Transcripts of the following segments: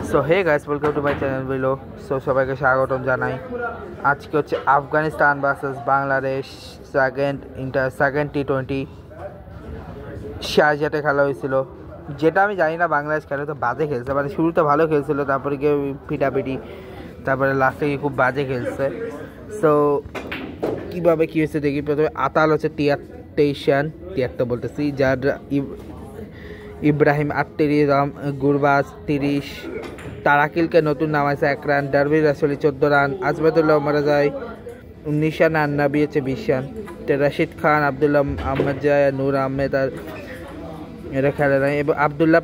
So hey guys, welcome to my channel বিলো। So সবাইকে স্বাগতম জানাই। আজকে হচ্ছে আফগানিস্তান ভার্সেস বাংলাদেশ সেকেন্ড টি20 শারজাতে খেলা হয়েছিল, যেটা আমি জানি না বাংলাদেশ খেলে তো বাজে খেলছে। মানে শুরুতে ভালো খেলছিল, তারপরে গিয়ে পিটাপিটি, তারপরে লাস্টে গিয়ে খুব বাজে খেলছে। সো কীভাবে কী হয়েছে দেখি। প্রথমে আতাল হচ্ছে 73 বলতেছি, যার ইব্রাহিম 38, গুরবাজ 30, তারাকিলকে নতুন নামাইছে 1 রান, ডারবির রাসলি 14 রান, আজমাতুল্লাহ মারা যায় 19 রান, আর নাবি হচ্ছে 20 রান। রাশিদ খান, আবদুল্লাহ আহমদ জায়, নূর আহমেদ আর এরা খেলে নাই। এবং আবদুল্লাহ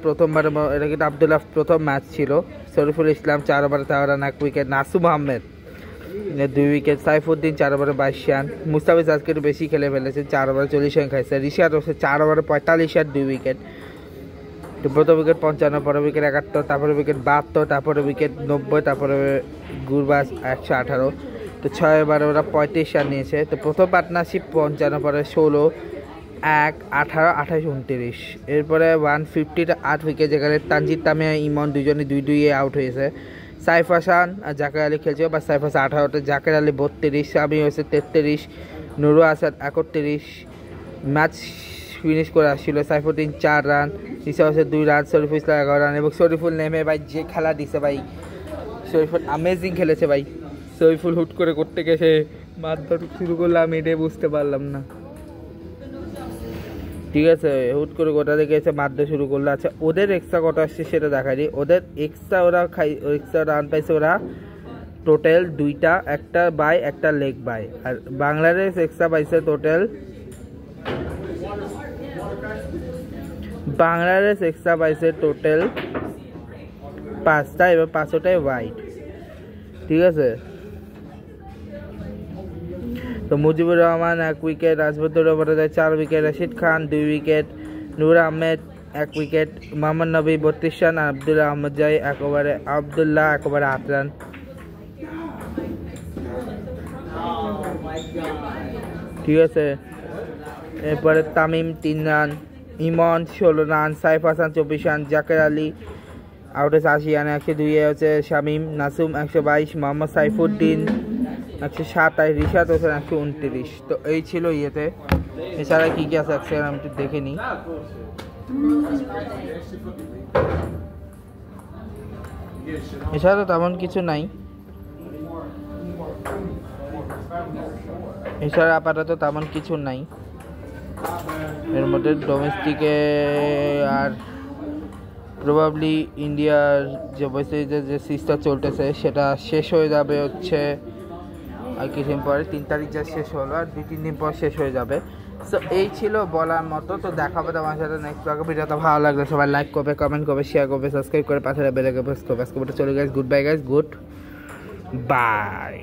এটা কিন্তু আবদুল্লাহ প্রথম ম্যাচ ছিল। শরীফুল ইসলাম 4 ওভারে 13 run, 1 wicket. Nasum Ahmed 2 wicket. Saifuddin 4 ওভারে 22 রান। মুস্তাফিজ আজকে একটু বেশি খেলে ফেলেছে, 4 ওভারে 40 রান খাইছে। রিশাদ হচ্ছে 4 ওভারে 45 রান, 2 উইকেট। তো প্রথম উইকেট 55, পরে উইকেট 71, তারপরে উইকেট 72, তারপরে উইকেট 90, তারপরে গুরবাজ 118। তো 6 ওভারে ওরা 35 রান নিয়েছে। তো প্রথম পার্টনারশিপ 55, পরে 16, 1, 18, 28, 29। এরপরে 150 8 উইকেট, যেখানে তানজিদ তামিয়া, ইমন দুজনে 2-2 আউট হয়েছে। সাইফ হাসান আর জাকের আলী খেলছে, বা সাইফ হাসান 18, জাকের আলী 32, শামি হয়েছে 33, নুরু আসাদ 31। ম্যাচ ফিনিশ করে আসছিল। সাইফুদ্দিন 4 রান, নিশা হচ্ছে 2 রান, শরীফুল ইসলাম 11 রান। এবং শরীফুল নেমে ভাই যে খেলা দিছে ভাই, শরীফুল আমেজিং খেলেছে ভাই। শরীফুল হুট করে করতে গেছে মারধর শুরু করলাম, আমি এটাই বুঝতে পারলাম না। ঠিক আছে, হুট করে গোটা দেখে এসে মারতে শুরু করলো। আচ্ছা, ওদের এক্সট্রা কটা আসছে সেটা দেখাই। ওদের এক্সট্রা এক্সট্রা রান পাইছে ওরা টোটাল 2টা, একটা বাই, একটা leg by. R Bangladesh extra পাইছে টোটাল 5টা, এবার 5টাই ওয়াইড। ঠিক আছে, তো মুজিবুর রহমান 1 উইকেট, রাজবুদ্দুর মারা যায় 4 উইকেট, রাশিদ খান 2 উইকেট, নূর আহমেদ 1 উইকেট, মোহাম্মদ নবী 32 রান, আবদুল্লাহ আহমদ জাই 1 ওভারে 8 রান। ঠিক আছে, এরপরে Tamim 3 run, Emon 16 run, Saif Hasan 24 run, Jaker Ali out হয়েছে 80 রান, 102 হচ্ছে শামিম, নাসুম 122, মোহাম্মদ সাইফুদ্দিন 127, রিশাদ হোসেন 129। তো এই ছিল ইয়েতে। এছাড়া কী কী আছে আমি একটু দেখে নিই। এছাড়া তো তেমন কিছু নাই। এছাড়া আপাতত তেমন কিছু নাই। এর মধ্যে ডোমেস্টিকে আর প্রবাবলি ইন্ডিয়ার যে ওয়েস্ট ইন্ডিজের যে সিরিজটা চলতেছে সেটা শেষ হয়ে যাবে হচ্ছে আর কিছুদিন পরে, 3 তারিখ যা শেষ হলো, আর 2-3 দিন পর শেষ হয়ে যাবে। সো এই ছিল বলার মতো। তো দেখা হবে তোমার সাথে নেক্সট ব্লগে। ভিডিওটা ভালো লাগলে সবাই লাইক করবে, কমেন্ট করবে, শেয়ার করবে, সাবস্ক্রাইব করে পাশে বেল আইকন প্রেস করবে। আজকে চলে গেছে, good bye guys, good bye.